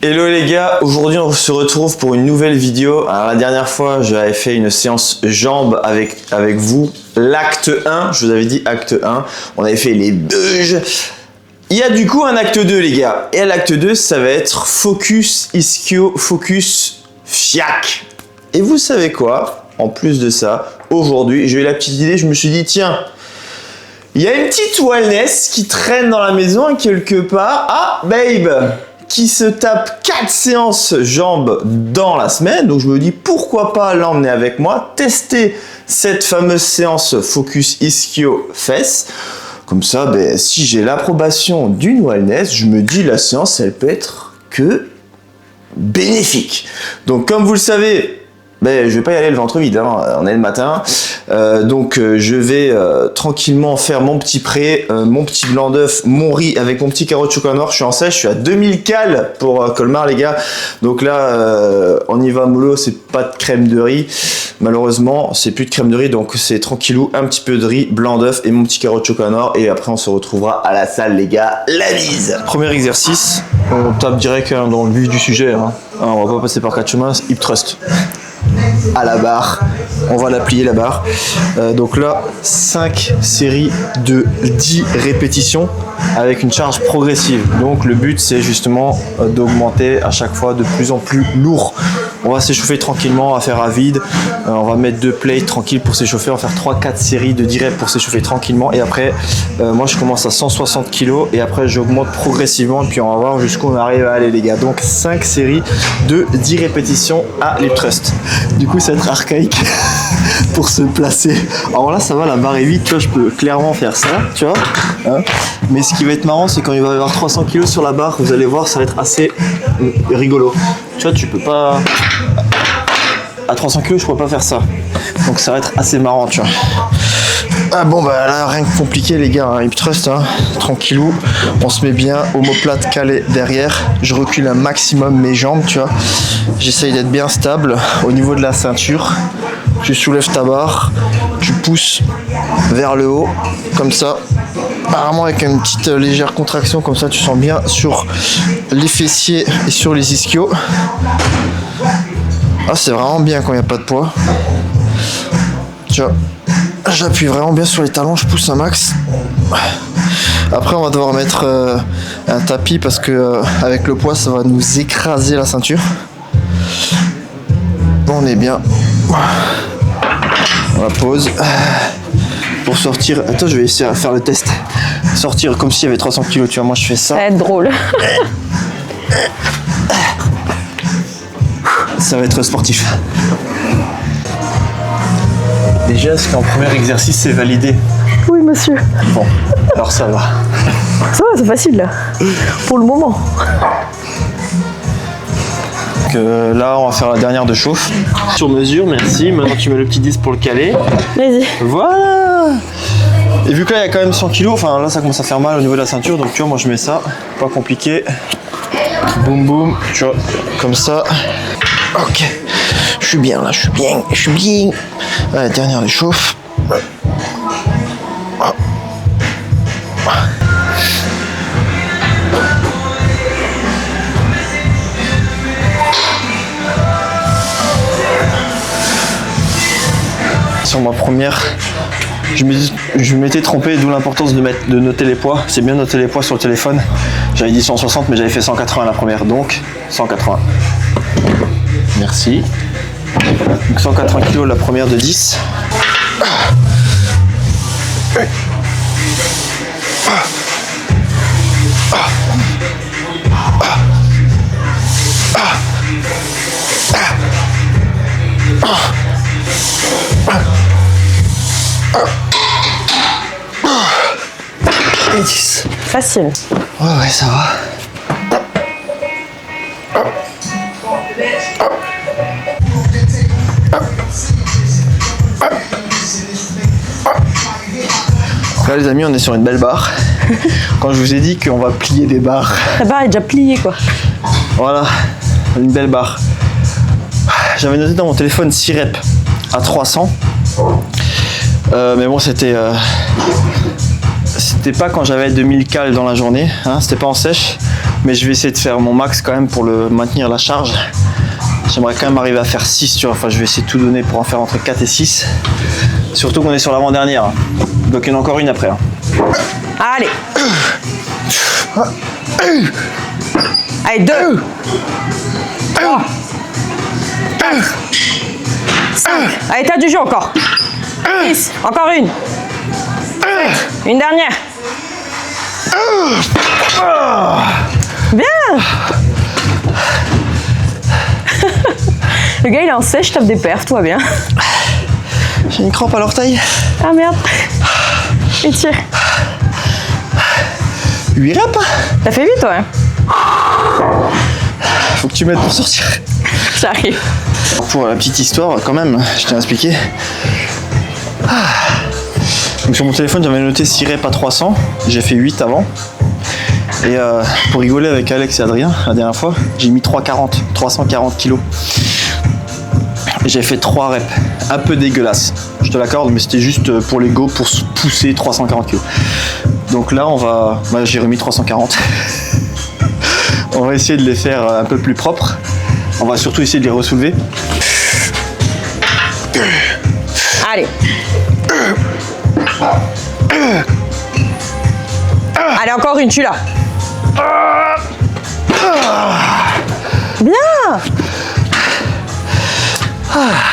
Hello les gars, aujourd'hui on se retrouve pour une nouvelle vidéo. Alors la dernière fois j'avais fait une séance jambes avec vous, l'acte 1, je vous avais dit acte 1, on avait fait les beuges. Il y a du coup un acte 2 les gars, et à l'acte 2 ça va être focus ischio, focus fiac. Et vous savez quoi, en plus de ça, aujourd'hui j'ai eu la petite idée, je me suis dit tiens, il y a une petite wellness qui traîne dans la maison quelque part. Ah babe, qui se tape 4 séances jambes dans la semaine. Donc je me dis pourquoi pas l'emmener avec moi, tester cette fameuse séance focus ischio fesses. Comme ça, ben, si j'ai l'approbation d'une wellness, je me dis la séance elle peut être que bénéfique. Donc comme vous le savez, ben, je vais pas y aller le ventre vide, hein. On est le matin, donc je vais tranquillement faire mon petit pré, mon petit blanc d'œuf, mon riz avec mon petit carreau de chocolat noir. Je suis en sèche, je suis à 2000 cales pour Colmar les gars, donc là on y va mollo, c'est pas de crème de riz, malheureusement c'est plus de crème de riz, donc c'est tranquillou, un petit peu de riz, blanc d'œuf et mon petit carreau de chocolat noir, et après on se retrouvera à la salle les gars, la bise. Premier exercice, on tape direct dans le vif du sujet, hein. On va pas passer par 4 chemins, hip thrust. À la barre, on va la plier la barre, donc là 5 séries de 10 répétitions avec une charge progressive, donc le but c'est justement d'augmenter à chaque fois de plus en plus lourd. On va s'échauffer tranquillement, on va faire à vide, on va mettre 2 plates tranquilles pour s'échauffer, on va faire 3-4 séries de 10 reps pour s'échauffer tranquillement, et après moi je commence à 160 kg et après j'augmente progressivement, et puis on va voir jusqu'où on arrive à aller les gars. Donc 5 séries de 10 répétitions à l'hip thrust. Du coup ça va être archaïque pour se placer. Alors là ça va, la barre est vide, tu vois, je peux clairement faire ça, tu vois, hein. Mais ce qui va être marrant c'est quand il va y avoir 300 kg sur la barre, vous allez voir ça va être assez rigolo. Tu vois, tu peux pas... À 300 kg je pourrais pas faire ça, donc ça va être assez marrant, tu vois. Ah bon bah là rien que compliqué les gars, hein, hip thrust, hein, tranquillou, on se met bien, omoplate calé derrière, je recule un maximum mes jambes, tu vois, j'essaye d'être bien stable au niveau de la ceinture, tu soulèves ta barre, tu pousses vers le haut, comme ça, apparemment avec une petite légère contraction, comme ça tu sens bien sur les fessiers et sur les ischios. Ah c'est vraiment bien quand il n'y a pas de poids, tu vois. J'appuie vraiment bien sur les talons, je pousse un max. Après on va devoir mettre un tapis parce que avec le poids ça va nous écraser la ceinture. Bon, on est bien. On la pose. Pour sortir, attends je vais essayer de faire le test. Sortir comme s'il y avait 300 kg, tu vois, moi je fais ça. Ça va être drôle. Ça va être sportif. Déjà, est-ce qu'en premier exercice, c'est validé? Oui, monsieur. Bon, alors ça va. Ça va, c'est facile, là. Pour le moment. Donc là, on va faire la dernière de chauffe. Sur mesure, merci. Maintenant, tu mets le petit disque pour le caler. Vas-y. Voilà. Et vu que là, il y a quand même 100 kg, enfin là, ça commence à faire mal au niveau de la ceinture. Donc, tu vois, moi, je mets ça. Pas compliqué. Boum, boum. Tu vois, comme ça. Ok. Je suis bien, là. Je suis bien. La dernière de chauffe. Sur ma première, je m'étais trompé, d'où l'importance de noter les poids. C'est bien de noter les poids sur le téléphone. J'avais dit 160, mais j'avais fait 180 la première, donc 180. Merci. Donc 180 kg la première de 10. Et 10. Facile. Ouais, ça va. Là les amis, on est sur une belle barre. Quand je vous ai dit qu'on va plier des barres. La barre est déjà pliée, quoi. Voilà, une belle barre. J'avais noté dans mon téléphone 6 reps à 300. Mais bon, c'était pas quand j'avais 2000 cales dans la journée, hein, c'était pas en sèche. Mais je vais essayer de faire mon max quand même pour le maintenir la charge. J'aimerais quand même arriver à faire 6, tu vois. Enfin, je vais essayer de tout donner pour en faire entre 4 et 6. Surtout qu'on est sur l'avant-dernière. Donc il y en a encore une après. Allez. Allez, 2. 3. 4. 5. Allez, t'as du jeu encore. 6. Encore une. 7. Une dernière. Bien. Le gars, il est en sèche, tape des perfs, tout va bien. J'ai une crampe à l'orteil. Ah merde. Étire. 8 reps. T'as fait 8, toi, hein? Faut que tu m'aides pour sortir. J'arrive. Pour la petite histoire, quand même, je tiens à expliquer. Donc sur mon téléphone, j'avais noté 6 reps à 300. J'ai fait 8 avant. Et pour rigoler avec Alex et Adrien, la dernière fois, j'ai mis 340 kilos. J'ai fait 3 reps. Un peu dégueulasse, je te l'accorde, mais c'était juste pour l'ego, pour pousser 340 kilos. Donc là, on va... Bah, j'ai remis 340. On va essayer de les faire un peu plus propres. On va surtout essayer de les ressoulever. Allez. Allez, encore une, tu l'as. Bien.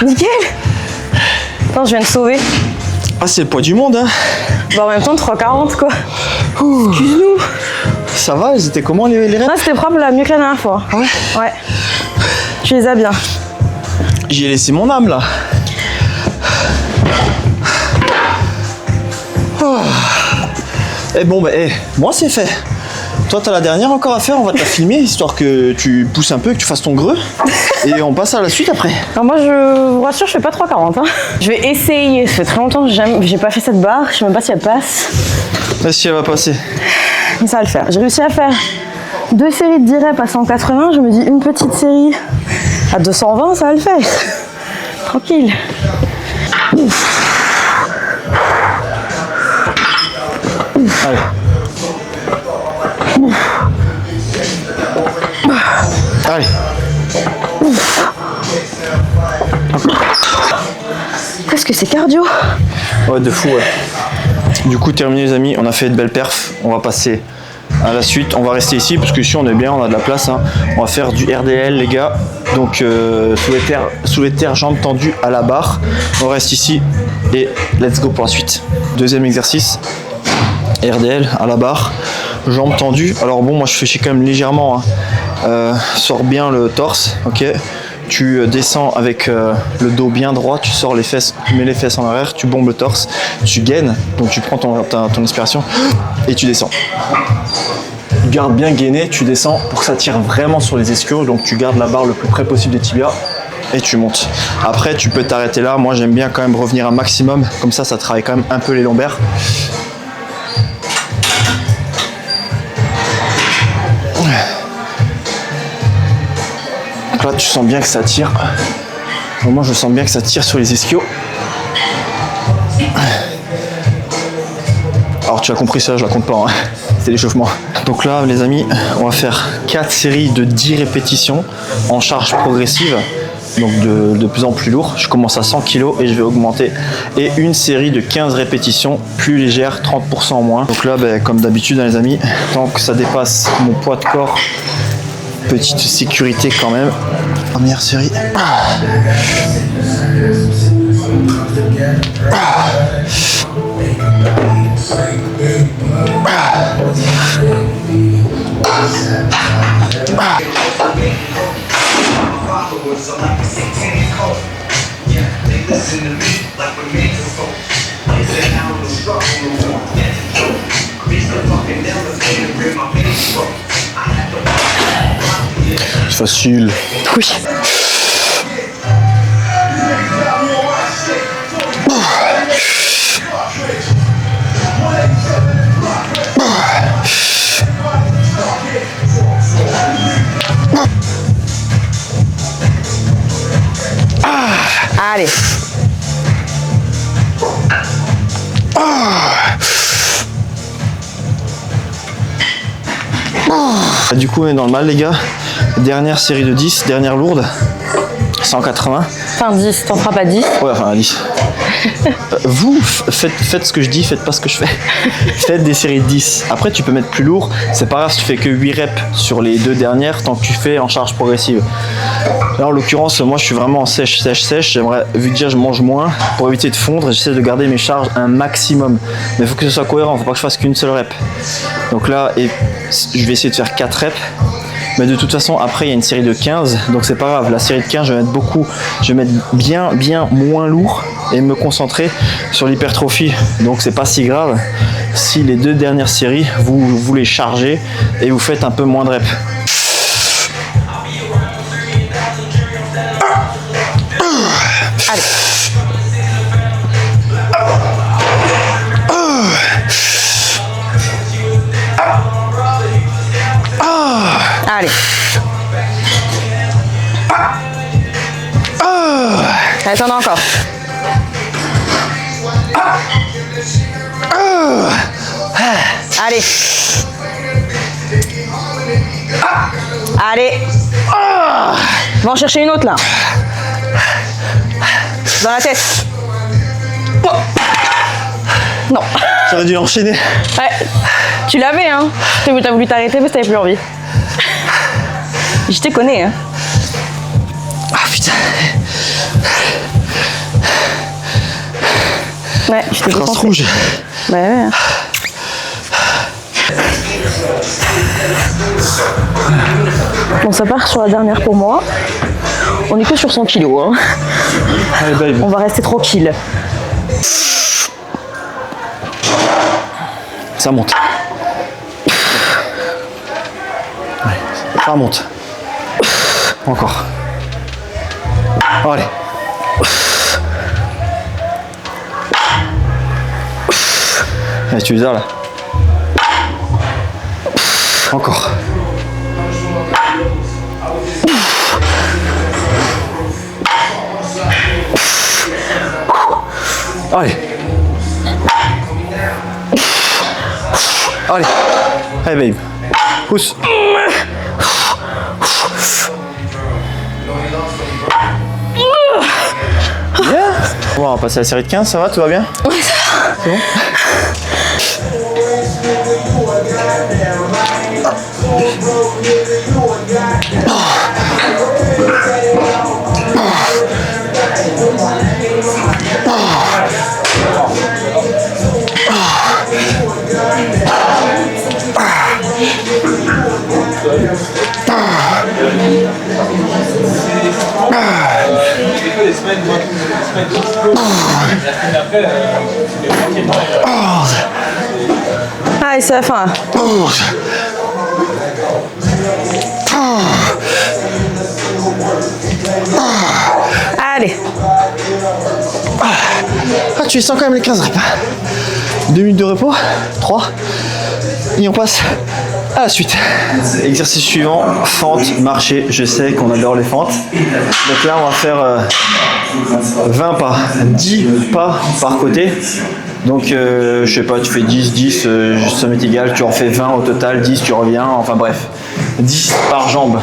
Nickel. Attends, je viens de sauver. Ah, c'est le poids du monde, hein. Bah, en même temps, 3,40 quoi. Excuse-nous. Ça va, ils étaient comment les reps? Non, c'était propre là, mieux que la dernière fois. Ah ouais? Ouais. Tu les as bien. J'y ai laissé mon âme, là. Oh. Et bon, bah, moi, c'est fait. Toi, t'as la dernière encore à faire, on va te la filmer, histoire que tu pousses un peu, que tu fasses ton greu. Et on passe à la suite après. Alors moi, je vous rassure, je fais pas 3,40. Hein. Je vais essayer. Ça fait très longtemps que j'ai pas fait cette barre. Je sais même pas si elle passe. Est-ce qu'elle va passer? Mais ça va le faire. J'ai réussi à faire 2 séries de 10 reps à 180. Je me dis une petite série à 220, ça va le faire. Tranquille. Allez. Allez. Qu'est-ce que c'est cardio? Ouais, de fou, ouais. Du coup, terminé les amis, on a fait de belles perfs. On va passer à la suite. On va rester ici parce que ici on est bien, on a de la place. Hein. On va faire du RDL les gars. Donc sous les terres, jambes tendues à la barre. On reste ici et let's go pour la suite. Deuxième exercice. RDL à la barre, jambes tendues. Alors bon, moi je fais quand même légèrement. Hein. Sors bien le torse, ok. Tu descends avec le dos bien droit, tu sors les fesses, tu mets les fesses en arrière, tu bombes le torse, tu gaines, donc tu prends ton inspiration et tu descends. Garde bien gainé, tu descends pour que ça tire vraiment sur les ischios, donc tu gardes la barre le plus près possible des tibias et tu montes. Après tu peux t'arrêter là, moi j'aime bien quand même revenir un maximum, comme ça travaille quand même un peu les lombaires. Donc là tu sens bien que ça tire. Moi je sens bien que ça tire sur les ischios. Alors tu as compris ça, je la compte pas, hein. C'est l'échauffement. Donc là les amis, on va faire 4 séries de 10 répétitions en charge progressive. Donc de plus en plus lourd. Je commence à 100 kg et je vais augmenter. Et une série de 15 répétitions plus légère, 30% en moins. Donc là, comme d'habitude les amis, tant que ça dépasse mon poids de corps, petite sécurité quand même. Première série. Facile. Oui. Allez. Du coup, on est dans le mal, les gars. Dernière série de 10, dernière lourde. 180. Enfin 10, t'en feras pas 10. Ouais, enfin 10. Vous, faites ce que je dis, faites pas ce que je fais. Faites des séries de 10. Après, tu peux mettre plus lourd. C'est pas grave si tu fais que 8 reps sur les 2 dernières, tant que tu fais en charge progressive. Là, en l'occurrence, moi, je suis vraiment en sèche. J'aimerais, vu que déjà, je mange moins, pour éviter de fondre, j'essaie de garder mes charges un maximum. Mais il faut que ce soit cohérent, faut pas que je fasse qu'une seule rep. Donc là, je vais essayer de faire 4 reps. Mais de toute façon, après, il y a une série de 15, donc c'est pas grave. La série de 15, je vais mettre bien moins lourd et me concentrer sur l'hypertrophie. Donc c'est pas si grave si les 2 dernières séries, vous les chargez et vous faites un peu moins de reps. Allez. Allez. Allez, t'en as encore. Allez. Allez. Va en chercher une autre là. Dans la tête. Non. J'aurais dû enchaîner. Ouais. Tu l'avais, hein. T'as voulu t'arrêter parce que t'avais plus envie. Je te connais, hein. Ah putain. Ouais, je t'ai France rouge. Ouais. Bon, ça part sur la dernière pour moi. On est que sur 100 kilos, hein. Allez, babe. On va rester tranquille. Ça monte. Ouais, ça monte. Encore. Allez. Allez, tu les as là. Encore. Allez. Allez. Allez, babe. Pousse. Bien. Bon, on va passer à la série de 15, ça va, tout va bien? Ouais, ça va. C'est bon? Allez, c'est la fin. Allez. Ah, tu les sens quand même les 15 reps. 2 minutes de repos, 3. Et on passe à la suite. Exercice suivant, fente, marcher. Je sais qu'on adore les fentes. Donc là, on va faire 20 pas, 10 pas par côté. Donc, je sais pas, tu fais 10, 10, ça m'est égal. Tu en fais 20 au total, 10, tu reviens. Enfin bref, 10 par jambe.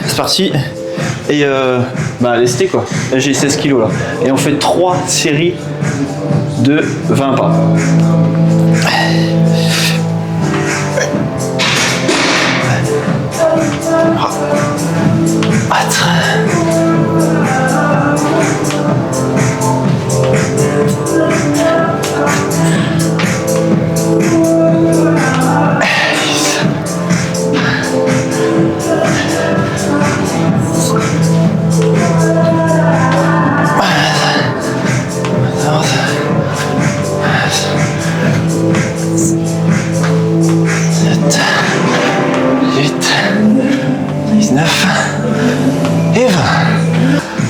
C'est parti. Et lesté quoi. Là, j'ai 16 kilos là. Et on fait 3 séries de 20 pas.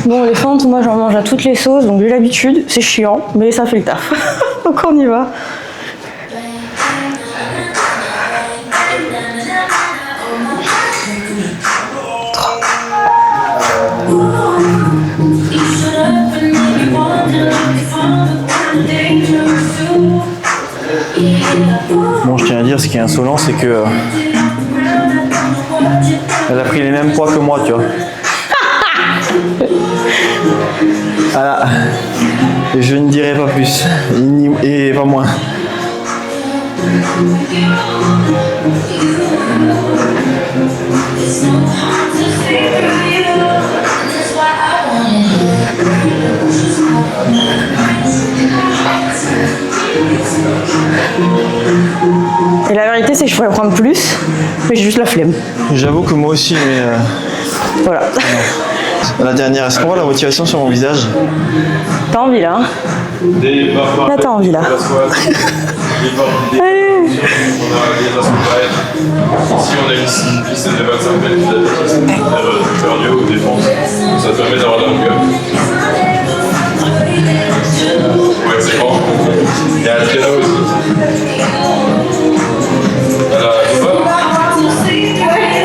Bon, les fentes, moi j'en mange à toutes les sauces, donc j'ai l'habitude, c'est chiant, mais ça fait le taf. Donc on y va. Bon, je tiens à dire, ce qui est insolent, c'est que Elle a pris les mêmes poids que moi, tu vois. Voilà. Et je ne dirai pas plus. Et pas moins. Et la vérité, c'est que je pourrais prendre plus, mais j'ai juste la flemme. J'avoue que moi aussi, mais... Voilà. La dernière, est-ce qu'on voit la motivation sur mon visage? T'as envie là, hein? Là, t'as envie là. Allez. Ici, on a une piste de 25 mètres d'athlétisme, cardio ou défense. Ça te permet d'avoir de la longueur. Ouais, c'est grand. Il y a un traîneau aussi. Alors, tu vois?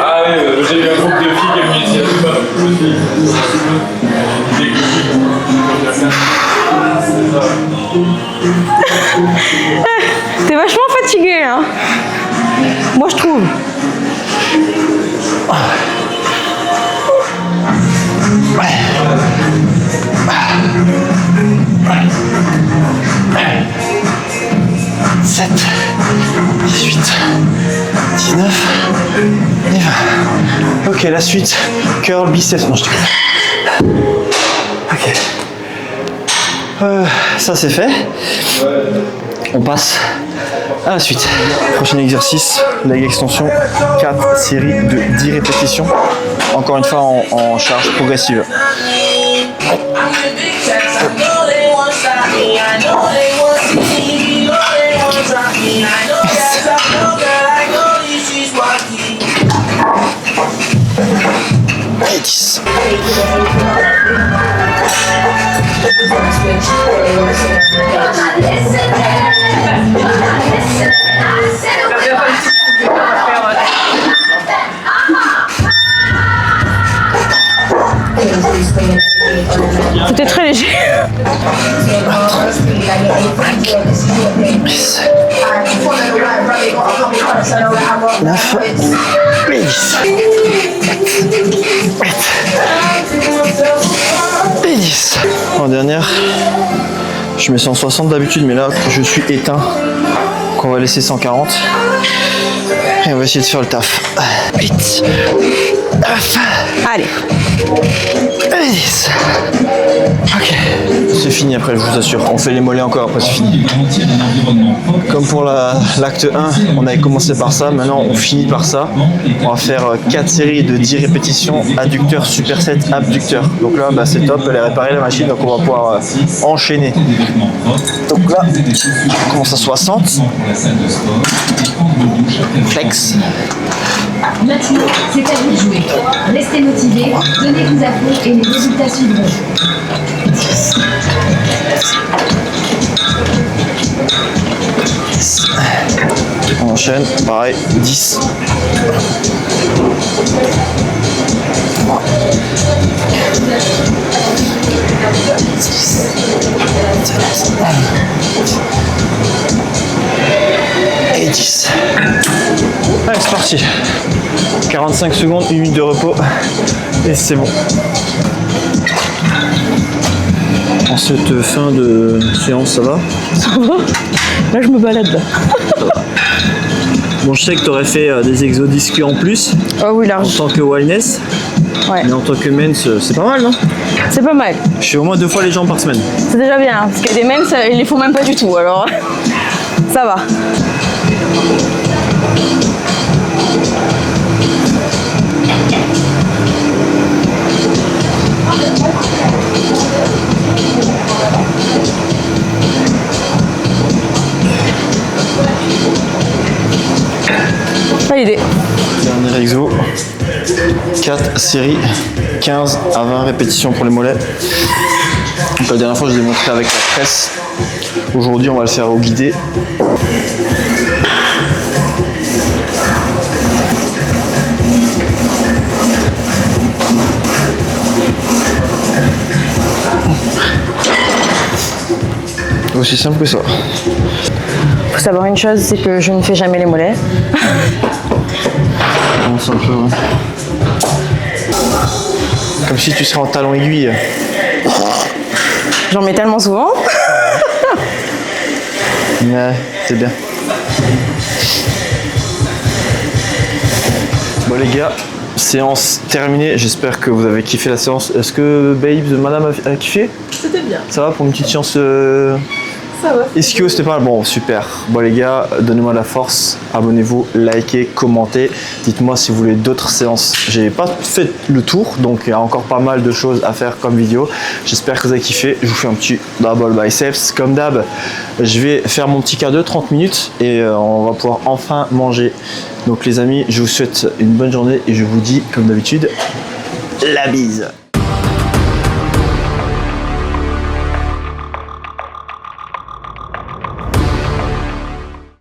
Ah oui, j'ai eu un groupe de filles qui est venu ici à tout bas. T'es vachement fatigué hein. Moi je trouve. Sept, 18, 19 et 20. Ok, la suite. Curl, biceps. Non, je te... Ok. Ça c'est fait. On passe à la suite. Prochain exercice, leg extension, 4 séries de 10 répétitions. Encore une fois en charge progressive. Et 10. C'était très léger. 9 et 10. Et 10. En dernière, je mets 160 d'habitude, mais là je suis éteint. Donc on va laisser 140. Et on va essayer de faire le taf. 8, 9, Allez. et 10. Ok. C'est fini après, je vous assure. On fait les mollets encore après, c'est fini. Comme pour l'acte 1, on avait commencé par ça. Maintenant, on finit par ça. On va faire 4 séries de 10 répétitions. Adducteur, superset, abducteur. Donc là, bah, c'est top. Elle est réparée la machine. Donc on va pouvoir enchaîner. Donc là, on commence à 60. Flex. Maintenant, c'est à vous de jouer. Restez motivés, donnez vous à fond et les résultats suivront. On enchaîne, pareil, 10. Et 10. Allez, c'est parti. 45 secondes, 1 minute de repos. Et c'est bon. En cette fin de séance, ça va? Ça va? Là je me balade là. Bon, je sais que tu aurais fait des exos disques en plus, Oh oui en large. tant que wellness, Ouais. mais en tant que men's, c'est pas mal, non? C'est pas mal. Je fais au moins 2 fois les jambes par semaine. C'est déjà bien, hein, parce que des men's, ils les font même pas du tout, alors ça va. Pas l'idée. Dernier exo, 4 séries, 15 à 20 répétitions pour les mollets. Donc, la dernière fois, je l'ai montré avec la presse. Aujourd'hui, on va le faire au guidé. Aussi simple que ça. Faut savoir une chose, c'est que je ne fais jamais les mollets. On sent un peu, ouais. Comme si tu serais en talon aiguille. J'en mets tellement souvent. Ouais, c'est bien. Bon les gars, séance terminée. J'espère que vous avez kiffé la séance. Est-ce que Babes, madame a kiffé? C'était bien. Ça va pour une petite séance Ça va. ischio, c'était pas mal. Bon, super. Bon les gars, donnez-moi de la force. Abonnez-vous, likez, commentez. Dites-moi si vous voulez d'autres séances. J'ai pas fait le tour, donc il y a encore pas mal de choses à faire comme vidéo. J'espère que vous avez kiffé. Je vous fais un petit double biceps. Comme d'hab, je vais faire mon petit cardio 30 minutes et on va pouvoir enfin manger. Donc les amis, je vous souhaite une bonne journée et je vous dis comme d'habitude, la bise.